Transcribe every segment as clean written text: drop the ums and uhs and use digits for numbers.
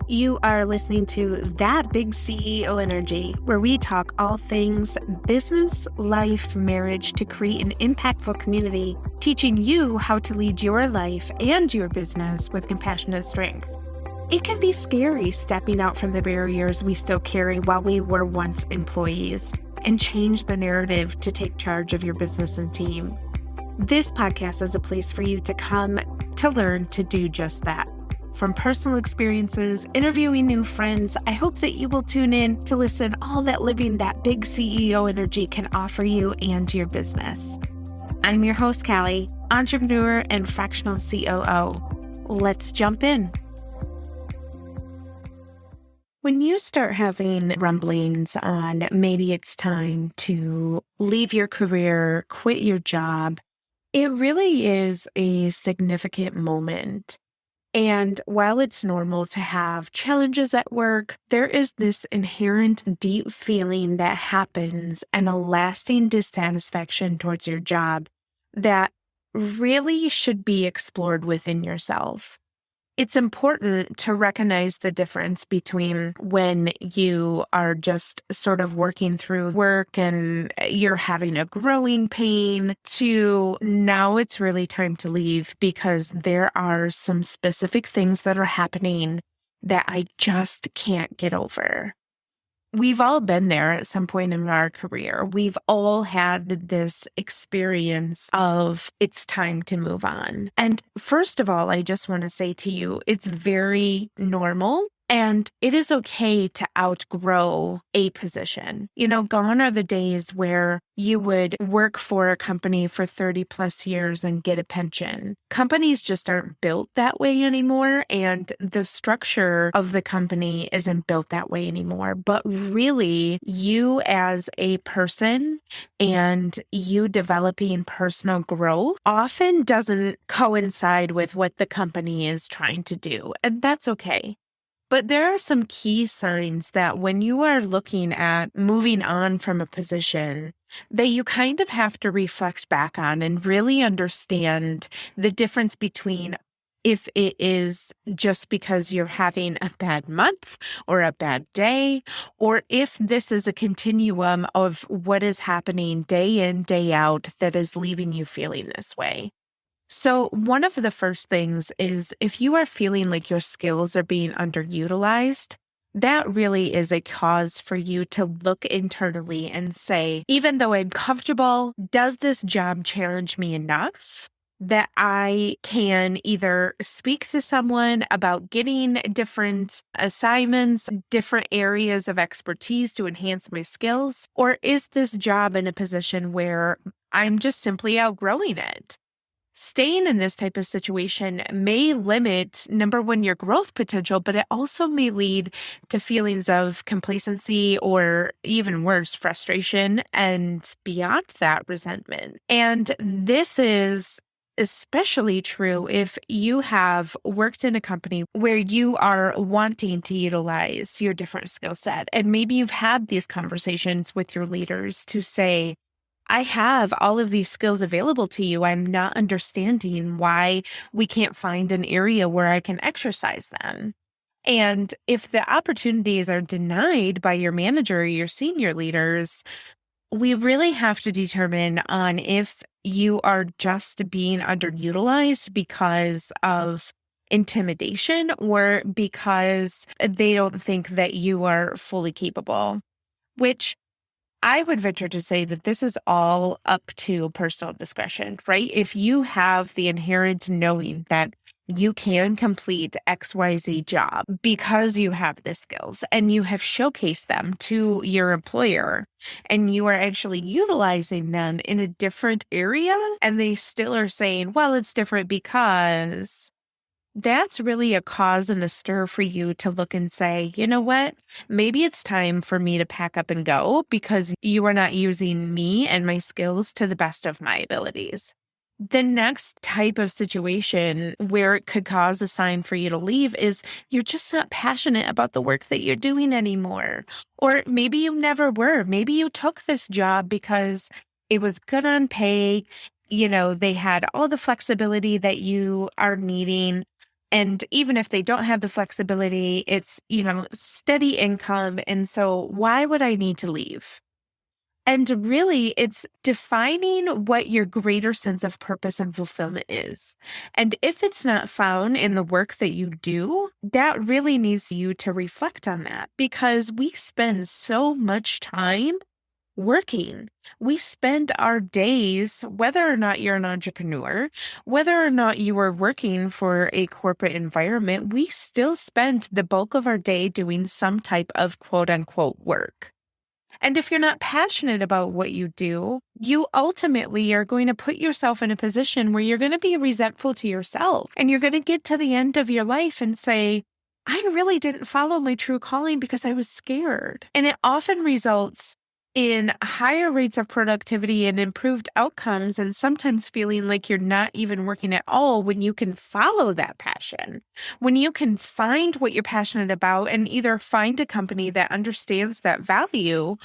You are listening to That Big CEO Energy, where we talk all things business, life, marriage to create an impactful community, teaching you how to lead your life and your business with compassionate strength. It can be scary stepping out from the barriers we still carry while we were once employees and change the narrative to take charge of your business and team. This podcast is a place for you to come to learn to do just that. From personal experiences, interviewing new friends, I hope that you will tune in to listen all that living that big CEO energy can offer you and your business. I'm your host, Callie, entrepreneur and fractional COO. Let's jump in. When you start having rumblings on maybe it's time to leave your career, quit your job, it really is a significant moment. And while it's normal to have challenges at work, there is this inherent deep feeling that happens and a lasting dissatisfaction towards your job that really should be explored within yourself. It's important to recognize the difference between when you are just sort of working through work and you're having a growing pain to now it's really time to leave because there are some specific things that are happening that I just can't get over. We've all been there at some point in our career. We've all had this experience of it's time to move on. And first of all, I just want to say to you, it's very normal. And it is okay to outgrow a position. Gone are the days where you would work for a company for 30 plus years and get a pension. Companies just aren't built that way anymore. And the structure of the company isn't built that way anymore. But really, you as a person and you developing personal growth often doesn't coincide with what the company is trying to do. And that's okay. But there are some key signs that when you are looking at moving on from a position, that you kind of have to reflect back on and really understand the difference between if it is just because you're having a bad month or a bad day, or if this is a continuum of what is happening day in, day out that is leaving you feeling this way. So one of the first things is if you are feeling like your skills are being underutilized, that really is a cause for you to look internally and say, even though I'm comfortable, does this job challenge me enough that I can either speak to someone about getting different assignments, different areas of expertise to enhance my skills? Or is this job in a position where I'm just simply outgrowing it? Staying in this type of situation may limit, number one, your growth potential, but it also may lead to feelings of complacency or even worse, frustration, and beyond that, resentment. And this is especially true if you have worked in a company where you are wanting to utilize your different skill set. And maybe you've had these conversations with your leaders to say, I have all of these skills available to you. I'm not understanding why we can't find an area where I can exercise them. And if the opportunities are denied by your manager or your senior leaders, we really have to determine on if you are just being underutilized because of intimidation or because they don't think that you are fully capable, which I would venture to say that this is all up to personal discretion, right? If you have the inherent knowing that you can complete XYZ job because you have the skills and you have showcased them to your employer and you are actually utilizing them in a different area and they still are saying, well, it's different because that's really a cause and a stir for you to look and say, you know what, maybe it's time for me to pack up and go because you are not using me and my skills to the best of my abilities. The next type of situation where it could cause a sign for you to leave is you're just not passionate about the work that you're doing anymore. Or maybe you never were. Maybe you took this job because it was good on pay. They had all the flexibility that you are needing. And even if they don't have the flexibility, it's, steady income. And so why would I need to leave? And really, it's defining what your greater sense of purpose and fulfillment is. And if it's not found in the work that you do, that really needs you to reflect on that, because we spend so much time working. We spend our days, whether or not you're an entrepreneur, whether or not you are working for a corporate environment, we still spend the bulk of our day doing some type of quote unquote work. And if you're not passionate about what you do, you ultimately are going to put yourself in a position where you're going to be resentful to yourself. And you're going to get to the end of your life and say, I really didn't follow my true calling because I was scared. And it often results in higher rates of productivity and improved outcomes, and sometimes feeling like you're not even working at all when you can follow that passion, when you can find what you're passionate about and either find a company that understands that value,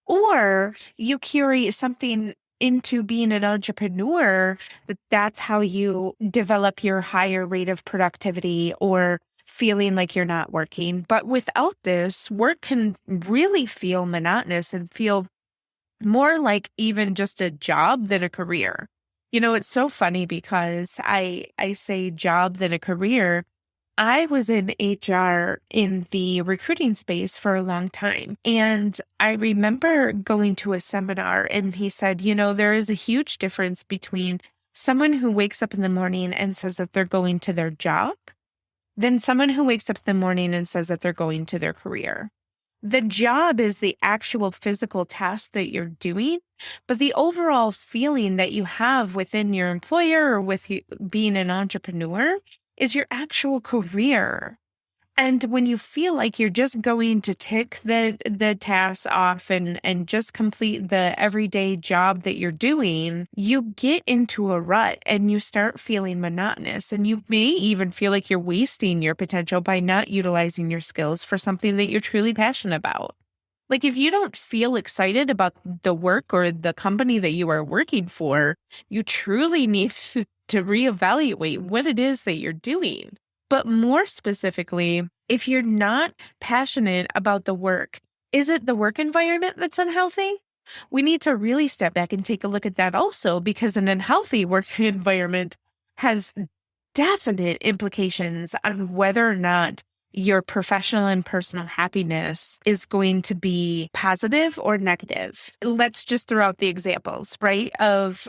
or you carry something into being an entrepreneur, that's how you develop your higher rate of productivity or feeling like you're not working. But without this, work can really feel monotonous and feel more like even just a job than a career. It's so funny because I say job than a career. I was in HR in the recruiting space for a long time. And I remember going to a seminar and he said, there is a huge difference between someone who wakes up in the morning and says that they're going to their job than someone who wakes up in the morning and says that they're going to their career. The job is the actual physical task that you're doing, but the overall feeling that you have within your employer or with being an entrepreneur is your actual career. And when you feel like you're just going to tick the tasks off and just complete the everyday job that you're doing, you get into a rut and you start feeling monotonous. And you may even feel like you're wasting your potential by not utilizing your skills for something that you're truly passionate about. Like if you don't feel excited about the work or the company that you are working for, you truly need to reevaluate what it is that you're doing. But more specifically, if you're not passionate about the work, is it the work environment that's unhealthy? We need to really step back and take a look at that also, because an unhealthy work environment has definite implications on whether or not your professional and personal happiness is going to be positive or negative. Let's just throw out the examples, right, of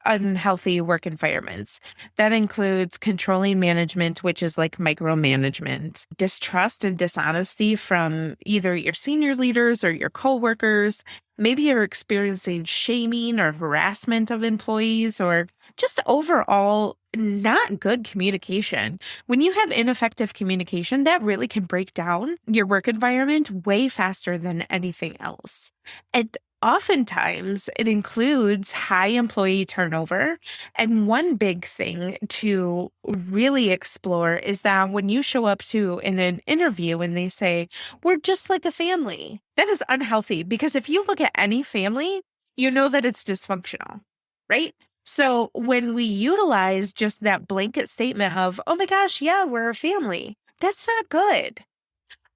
unhealthy work environments. That includes controlling management, which is like micromanagement, distrust and dishonesty from either your senior leaders or your coworkers. Maybe you're experiencing shaming or harassment of employees, or just overall not good communication. When you have ineffective communication, that really can break down your work environment way faster than anything else. And oftentimes, it includes high employee turnover. And one big thing to really explore is that when you show up to in an interview and they say, we're just like a family, that is unhealthy, because if you look at any family, you know that it's dysfunctional, right? So when we utilize just that blanket statement of, oh my gosh, yeah, we're a family, that's not good.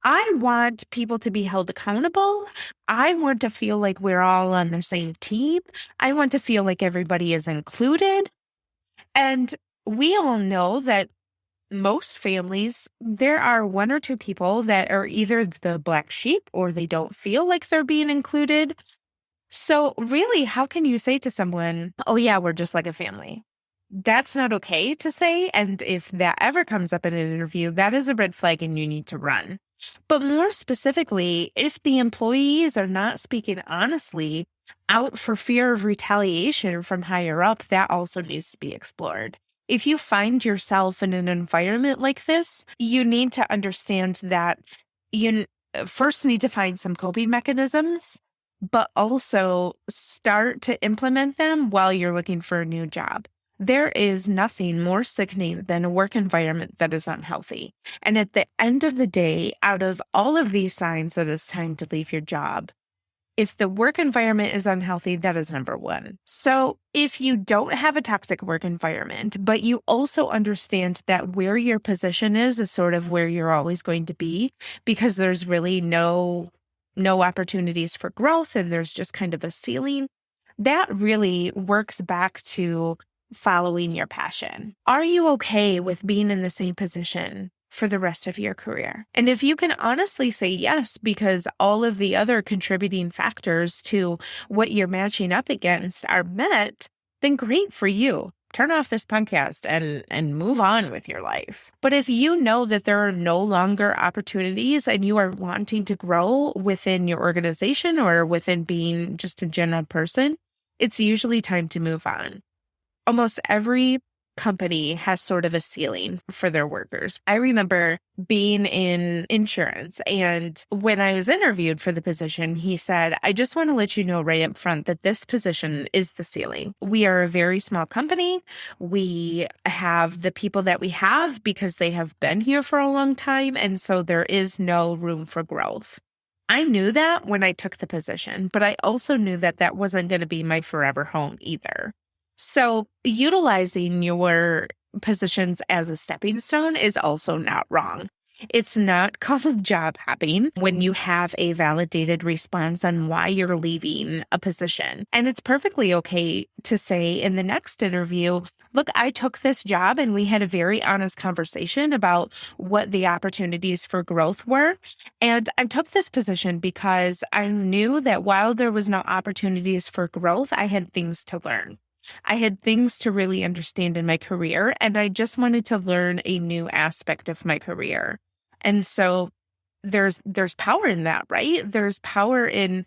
I want people to be held accountable. I want to feel like we're all on the same team. I want to feel like everybody is included. And we all know that most families, there are one or two people that are either the black sheep or they don't feel like they're being included. So really, how can you say to someone, oh yeah, we're just like a family? That's not okay to say. And if that ever comes up in an interview, that is a red flag and you need to run. But more specifically, if the employees are not speaking honestly out for fear of retaliation from higher up, that also needs to be explored. If you find yourself in an environment like this, you need to understand that you first need to find some coping mechanisms, but also start to implement them while you're looking for a new job. There is nothing more sickening than a work environment that is unhealthy. And at the end of the day, out of all of these signs that it's time to leave your job, If the work environment is unhealthy, that is number one. So if you don't have a toxic work environment, but you also understand that where your position is sort of where you're always going to be, because there's really no opportunities for growth and there's just kind of a ceiling, that really works back to following your passion. Are you okay with being in the same position for the rest of your career? And if you can honestly say yes, because all of the other contributing factors to what you're matching up against are met, then great for you. Turn off this podcast and move on with your life. But if you know that there are no longer opportunities and you are wanting to grow within your organization or within being just a general person, it's usually time to move on. Almost every company has sort of a ceiling for their workers. I remember being in insurance, and when I was interviewed for the position, he said, I just want to let you know right up front that this position is the ceiling. We are a very small company. We have the people that we have because they have been here for a long time, and so there is no room for growth. I knew that when I took the position, but I also knew that that wasn't going to be my forever home either. So utilizing your positions as a stepping stone is also not wrong. It's not called job hopping when you have a validated response on why you're leaving a position. And it's perfectly okay to say in the next interview, look, I took this job and we had a very honest conversation about what the opportunities for growth were. And I took this position because I knew that while there was no opportunities for growth, I had things to learn. I had things to really understand in my career, and I just wanted to learn a new aspect of my career. And so there's power in that, right? There's power in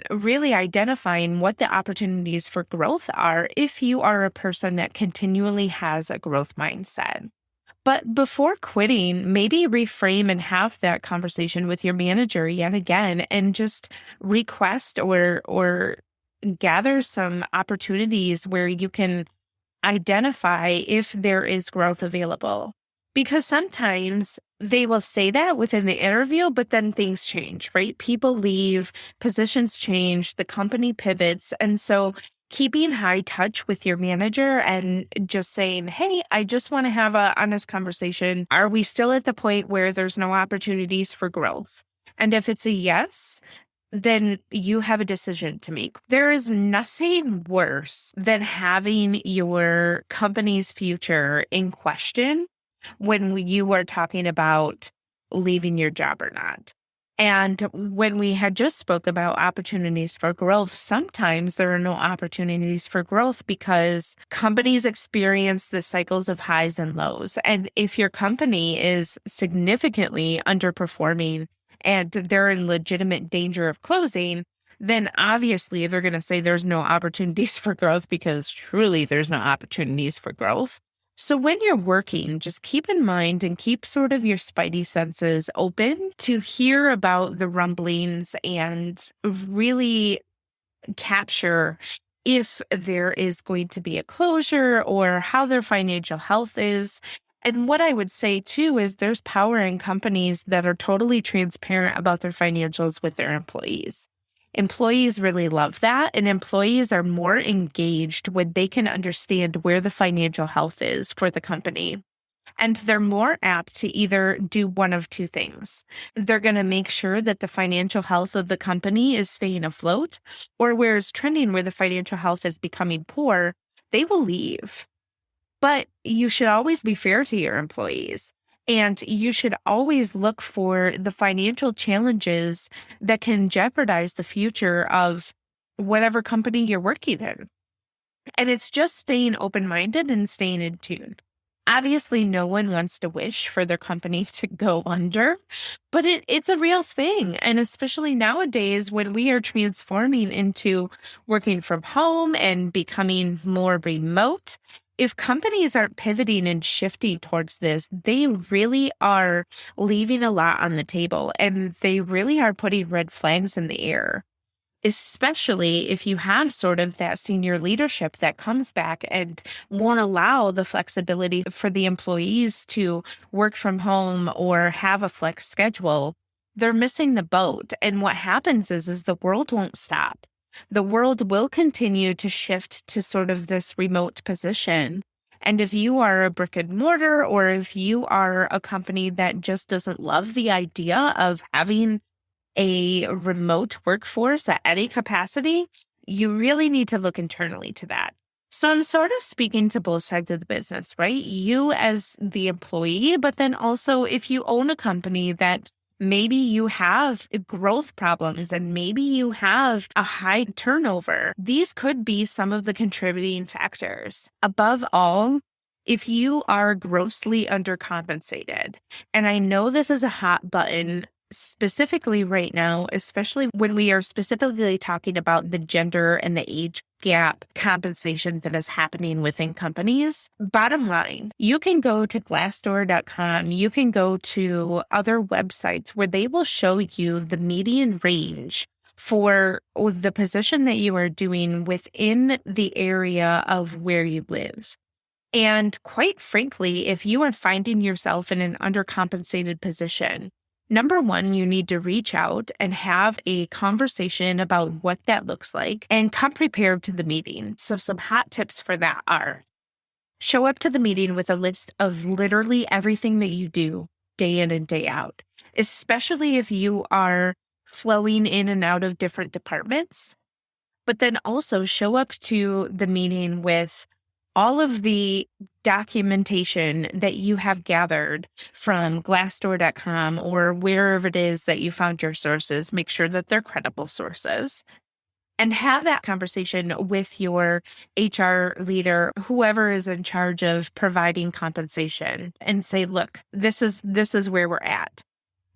really identifying what the opportunities for growth are if you are a person that continually has a growth mindset. But before quitting, maybe reframe and have that conversation with your manager yet again and just request or gather some opportunities where you can identify if there is growth available. Because sometimes they will say that within the interview, but then things change, right? People leave, positions change, the company pivots. And so keeping high touch with your manager and just saying, hey, I just want to have an honest conversation. Are we still at the point where there's no opportunities for growth? And if it's a yes, then you have a decision to make. There is nothing worse than having your company's future in question when you are talking about leaving your job or not. And when we had just spoke about opportunities for growth, sometimes there are no opportunities for growth because companies experience the cycles of highs and lows. And if your company is significantly underperforming and they're in legitimate danger of closing, then obviously they're going to say there's no opportunities for growth because truly there's no opportunities for growth. So when you're working, just keep in mind and keep sort of your spidey senses open to hear about the rumblings and really capture if there is going to be a closure or how their financial health is. And what I would say too is there's power in companies that are totally transparent about their financials with their employees. Employees really love that, and employees are more engaged when they can understand where the financial health is for the company. And they're more apt to either do one of two things. They're going to make sure that the financial health of the company is staying afloat, or where it's trending where the financial health is becoming poor, they will leave. But you should always be fair to your employees. And you should always look for the financial challenges that can jeopardize the future of whatever company you're working in. And it's just staying open-minded and staying in tune. Obviously, no one wants to wish for their company to go under, but it's a real thing. And especially nowadays when we are transforming into working from home and becoming more remote, if companies aren't pivoting and shifting towards this, they really are leaving a lot on the table and they really are putting red flags in the air. Especially if you have sort of that senior leadership that comes back and won't allow the flexibility for the employees to work from home or have a flex schedule, they're missing the boat. And what happens is the world won't stop. The world will continue to shift to sort of this remote position. And if you are a brick and mortar, or if you are a company that just doesn't love the idea of having a remote workforce at any capacity, you really need to look internally to that. So I'm sort of speaking to both sides of the business, right? You as the employee, but then also if you own a company that maybe you have growth problems and maybe you have a high turnover, these could be some of the contributing factors. Above all, if you are grossly undercompensated, and I know this is a hot button specifically right now, especially when we are specifically talking about the gender and the age gap compensation that is happening within companies. Bottom line, you can go to glassdoor.com, you can go to other websites where they will show you the median range for the position that you are doing within the area of where you live. And quite frankly, if you are finding yourself in an undercompensated position, number one, you need to reach out and have a conversation about what that looks like and come prepared to the meeting. So some hot tips for that are: show up to the meeting with a list of literally everything that you do day in and day out, especially if you are flowing in and out of different departments. But then also show up to the meeting with all of the documentation that you have gathered from glassdoor.com or wherever it is that you found your sources. Make sure that they're credible sources, and have that conversation with your HR leader, whoever is in charge of providing compensation, and say, look, this is where we're at.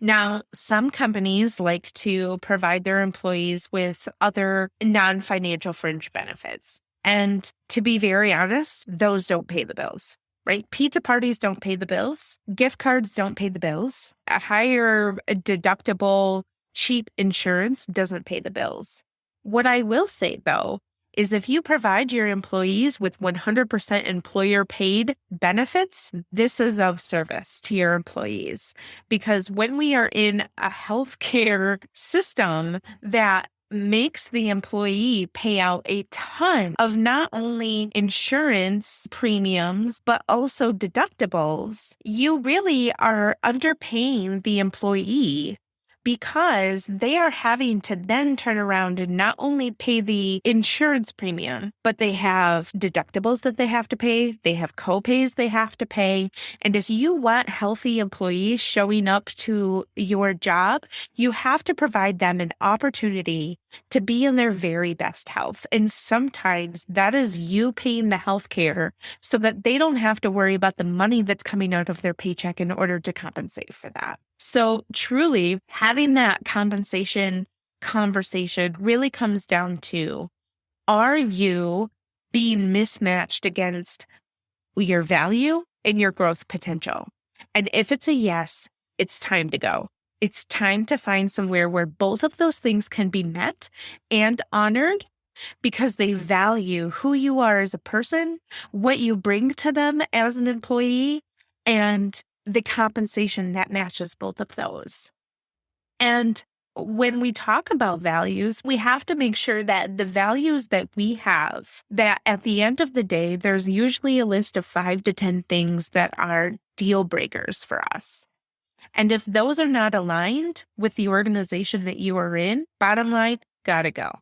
Now, some companies like to provide their employees with other non-financial fringe benefits. And to be very honest, those don't pay the bills, right? Pizza parties don't pay the bills. Gift cards don't pay the bills. A higher deductible, cheap insurance doesn't pay the bills. What I will say, though, is if you provide your employees with 100% employer paid benefits, this is of service to your employees. Because when we are in a healthcare system that makes the employee pay out a ton of not only insurance premiums, but also deductibles, you really are underpaying the employee, because they are having to then turn around and not only pay the insurance premium, but they have deductibles that they have to pay. They have co-pays they have to pay. And if you want healthy employees showing up to your job, you have to provide them an opportunity to be in their very best health. And sometimes that is you paying the healthcare so that they don't have to worry about the money that's coming out of their paycheck in order to compensate for that. So truly, having that compensation conversation really comes down to, are you being mismatched against your value and your growth potential? And if it's a yes, it's time to go. It's time to find somewhere where both of those things can be met and honored, because they value who you are as a person, what you bring to them as an employee, and the compensation that matches both of those. And when we talk about values, we have to make sure that the values that we have, that at the end of the day, there's usually a list of 5 to 10 things that are deal breakers for us. And if those are not aligned with the organization that you are in, bottom line, gotta go.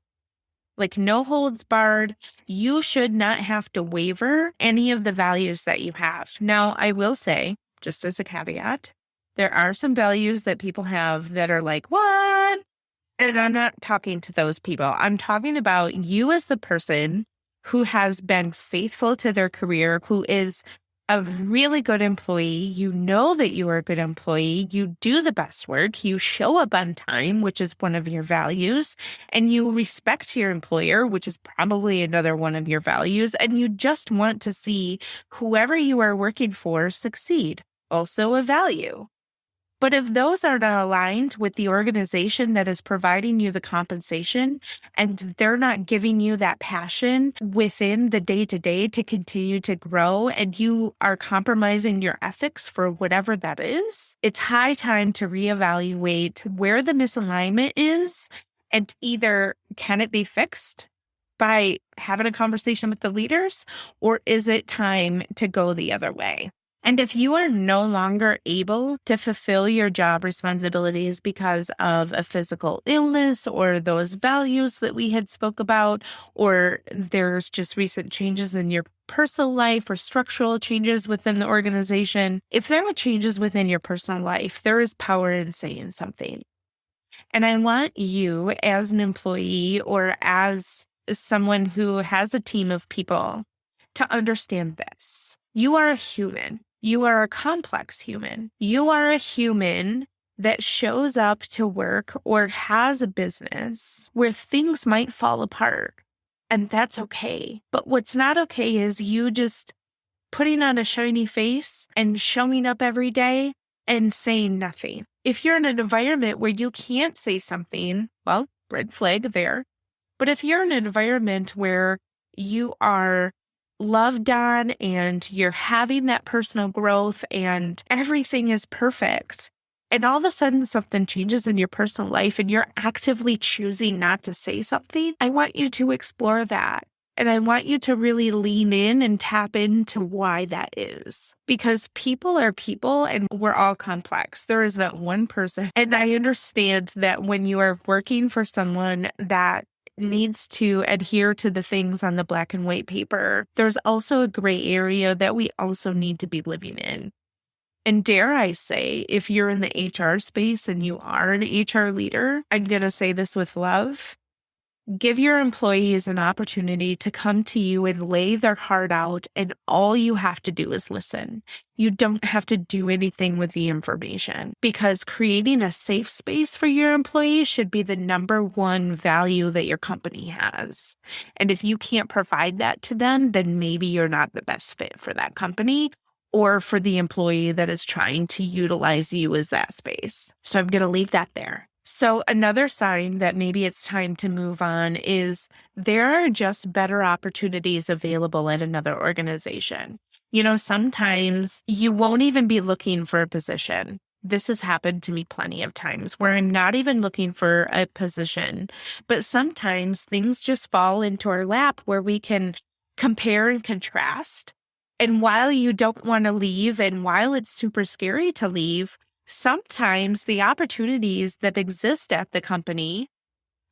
Like, no holds barred. You should not have to waver any of the values that you have. Now, I will say, just as a caveat, there are some values that people have that are like, what? And I'm not talking to those people. I'm talking about you as the person who has been faithful to their career, who is a really good employee. You know that you are a good employee. You do the best work. You show up on time, which is one of your values, and you respect your employer, which is probably another one of your values. And you just want to see whoever you are working for succeed, also a value. But if those are not aligned with the organization that is providing you the compensation and they're not giving you that passion within the day to day to continue to grow, and you are compromising your ethics for whatever that is, it's high time to reevaluate where the misalignment is and either can it be fixed by having a conversation with the leaders, or is it time to go the other way? And if you are no longer able to fulfill your job responsibilities because of a physical illness or those values that we had spoke about, or there's just recent changes in your personal life or structural changes within the organization, if there are changes within your personal life, there is power in saying something. And I want you as an employee or as someone who has a team of people to understand this. You are a human. You are a complex human. You are a human that shows up to work or has a business where things might fall apart. And that's okay. But what's not okay is you just putting on a shiny face and showing up every day and saying nothing. If you're in an environment where you can't say something, well, red flag there. But if you're in an environment where you are loved on and you're having that personal growth and everything is perfect, and all of a sudden something changes in your personal life and you're actively choosing not to say something, I want you to explore that. And I want you to really lean in and tap into why that is. Because people are people and we're all complex. There is not one person. And I understand that when you are working for someone that needs to adhere to the things on the black and white paper, there's also a gray area that we also need to be living in. And dare I say, if you're in the HR space and you are an HR leader, I'm going to say this with love. Give your employees an opportunity to come to you and lay their heart out, and all you have to do is listen. You don't have to do anything with the information, because creating a safe space for your employees should be the number one value that your company has. And if you can't provide that to them, then maybe you're not the best fit for that company or for the employee that is trying to utilize you as that space. So I'm going to leave that there. So another sign that maybe it's time to move on is there are just better opportunities available at another organization. You know, sometimes you won't even be looking for a position. This has happened to me plenty of times where I'm not even looking for a position, but sometimes things just fall into our lap where we can compare and contrast. And while you don't want to leave and while it's super scary to leave, sometimes the opportunities that exist at the company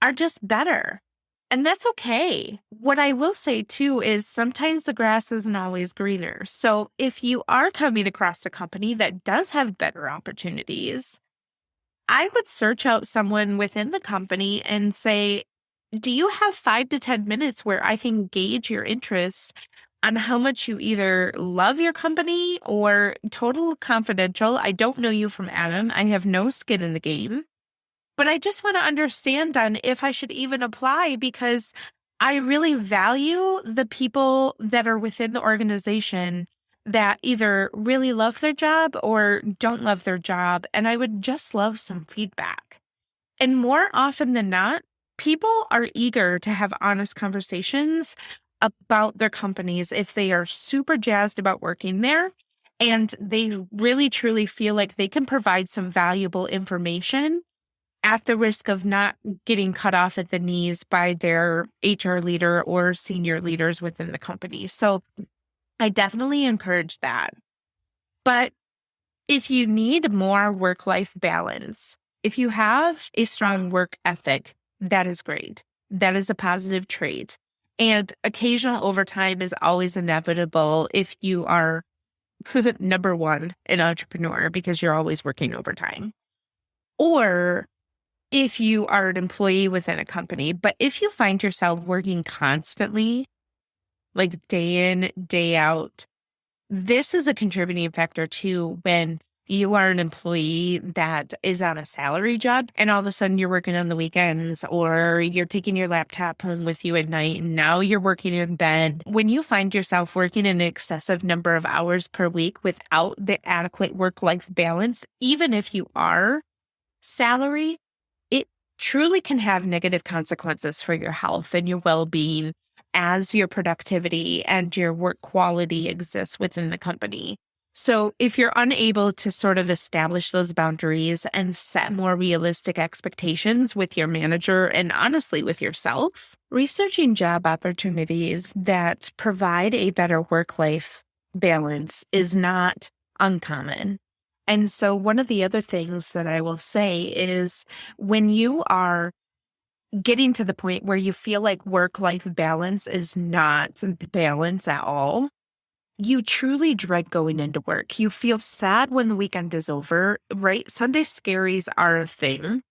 are just better. And that's okay. What I will say too is sometimes the grass isn't always greener. So if you are coming across a company that does have better opportunities, I would search out someone within the company and say, do you have 5 to 10 minutes where I can gauge your interest on how much you either love your company or total confidential? I don't know you from Adam. I have no skin in the game, but I just want to understand on if I should even apply, because I really value the people that are within the organization that either really love their job or don't love their job. And I would just love some feedback. And more often than not, people are eager to have honest conversations about their companies if they are super jazzed about working there and they really truly feel like they can provide some valuable information at the risk of not getting cut off at the knees by their HR leader or senior leaders within the company. So I definitely encourage that. But if you need more work-life balance, if you have a strong work ethic, that is great. That is a positive trait. And occasional overtime is always inevitable if you are, number one, an entrepreneur, because you're always working overtime. Or if you are an employee within a company. But if you find yourself working constantly, like day in, day out, this is a contributing factor too when you are an employee that is on a salary job and all of a sudden you're working on the weekends or you're taking your laptop home with you at night and now you're working in bed. When you find yourself working an excessive number of hours per week without the adequate work-life balance, even if you are salary, it truly can have negative consequences for your health and your well-being as your productivity and your work quality exists within the company. So if you're unable to sort of establish those boundaries and set more realistic expectations with your manager and honestly with yourself, researching job opportunities that provide a better work-life balance is not uncommon. And so one of the other things that I will say is when you are getting to the point where you feel like work-life balance is not balance at all, you truly dread going into work. You feel sad when the weekend is over, right? Sunday scaries are a thing,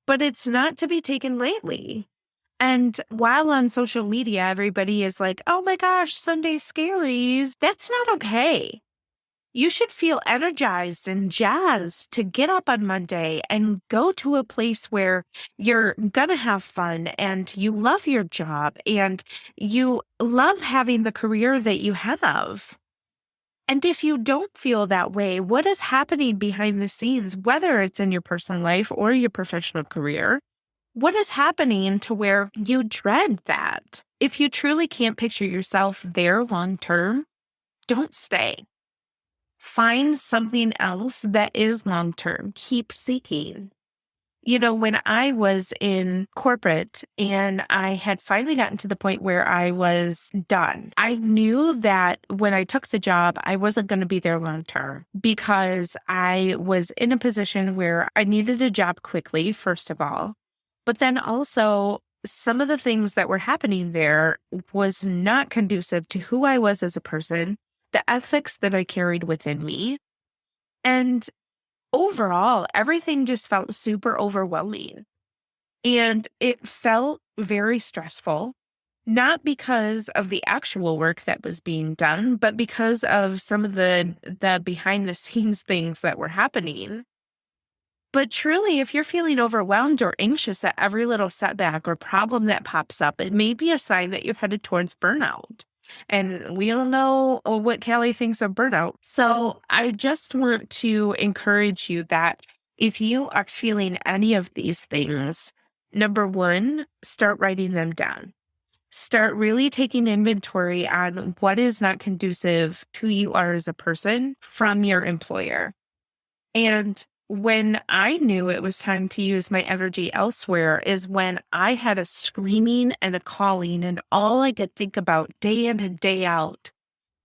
but it's not to be taken lightly. And while on social media, everybody is like, oh my gosh, Sunday scaries, that's not okay. You should feel energized and jazzed to get up on Monday and go to a place where you're going to have fun and you love your job and you love having the career that you have. And if you don't feel that way, what is happening behind the scenes, whether it's in your personal life or your professional career? What is happening to where you dread that? If you truly can't picture yourself there long term, don't stay. Find something else that is long term. Keep seeking. You know, when I was in corporate and I had finally gotten to the point where I was done, I knew that when I took the job, I wasn't going to be there long term because I was in a position where I needed a job quickly, first of all. But then also, some of the things that were happening there was not conducive to who I was as a person, the ethics that I carried within me. And overall, everything just felt super overwhelming. And it felt very stressful, not because of the actual work that was being done, but because of some of the behind the scenes things that were happening. But truly, if you're feeling overwhelmed or anxious at every little setback or problem that pops up, it may be a sign that you're headed towards burnout. And we all know what Callie thinks of burnout. So I just want to encourage you that if you are feeling any of these things, number one, start writing them down. Start really taking inventory on what is not conducive to who you are as a person from your employer. And when I knew it was time to use my energy elsewhere is when I had a screaming and a calling, and all I could think about day in and day out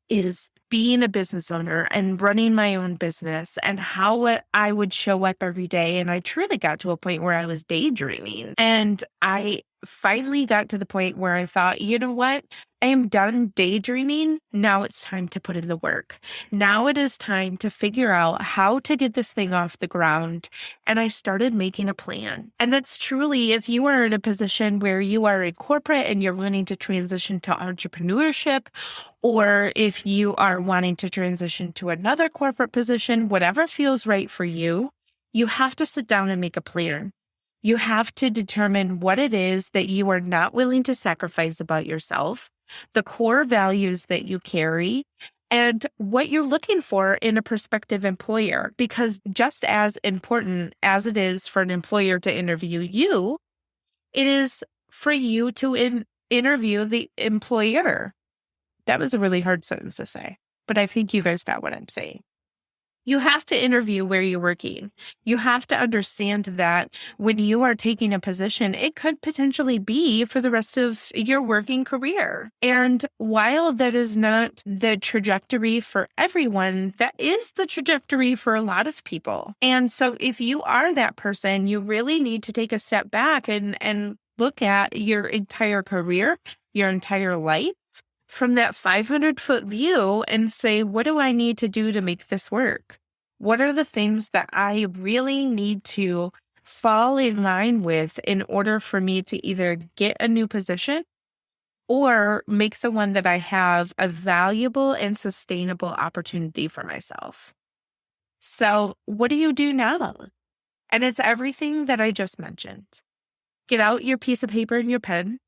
is being a business owner and running my own business and how I would show up every day. And I truly got to a point where I was daydreaming. And I finally got to the point where I thought, you know what? I am done daydreaming. Now it's time to put in the work. Now it is time to figure out how to get this thing off the ground. And I started making a plan. And that's truly, if you are in a position where you are in corporate and you're wanting to transition to entrepreneurship, or if you are wanting to transition to another corporate position, whatever feels right for you, you have to sit down and make a plan. You have to determine what it is that you are not willing to sacrifice about yourself, the core values that you carry, and what you're looking for in a prospective employer. Because just as important as it is for an employer to interview you, it is for you to interview the employer. That was a really hard sentence to say, but I think you guys got what I'm saying. You have to interview where you're working. You have to understand that when you are taking a position, it could potentially be for the rest of your working career. And while that is not the trajectory for everyone, that is the trajectory for a lot of people. And so if you are that person, you really need to take a step back and look at your entire career, your entire life, from that 500-foot view and say, what do I need to do to make this work? What are the things that I really need to fall in line with in order for me to either get a new position or make the one that I have a valuable and sustainable opportunity for myself? So what do you do now? And it's everything that I just mentioned. Get out your piece of paper and your pen.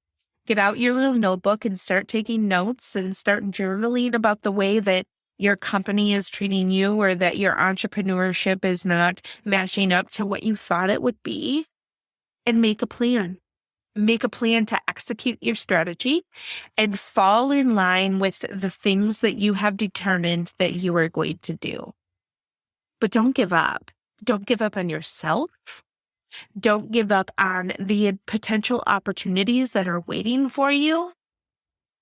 Get out your little notebook and start taking notes and start journaling about the way that your company is treating you or that your entrepreneurship is not matching up to what you thought it would be. And make a plan. Make a plan to execute your strategy and fall in line with the things that you have determined that you are going to do. But don't give up. Don't give up on yourself. Don't give up on the potential opportunities that are waiting for you.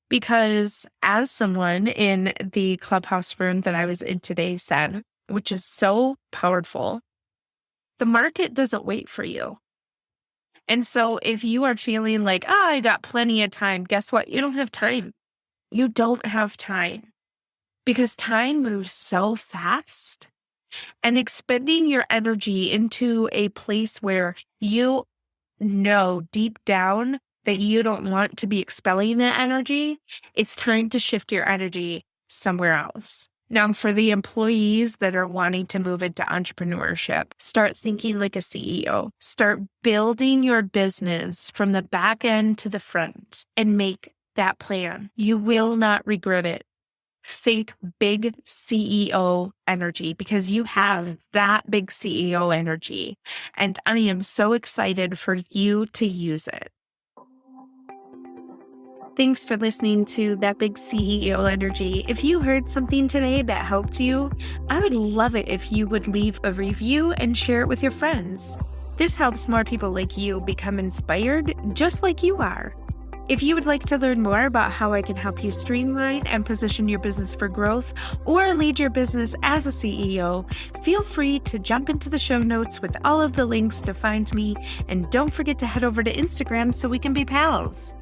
Because as someone in the clubhouse room that I was in today said, which is so powerful, the market doesn't wait for you. And so if you are feeling like, I got plenty of time, guess what? You don't have time. You don't have time because time moves so fast. And expending your energy into a place where you know deep down that you don't want to be expelling that energy, it's time to shift your energy somewhere else. Now, for the employees that are wanting to move into entrepreneurship, start thinking like a CEO. Start building your business from the back end to the front and make that plan. You will not regret it. Think big CEO energy because you have that big CEO energy. And I am so excited for you to use it. Thanks for listening to That Big CEO Energy. If you heard something today that helped you, I would love it if you would leave a review and share it with your friends. This helps more people like you become inspired just like you are. If you would like to learn more about how I can help you streamline and position your business for growth or lead your business as a CEO, feel free to jump into the show notes with all of the links to find me. And don't forget to head over to Instagram so we can be pals.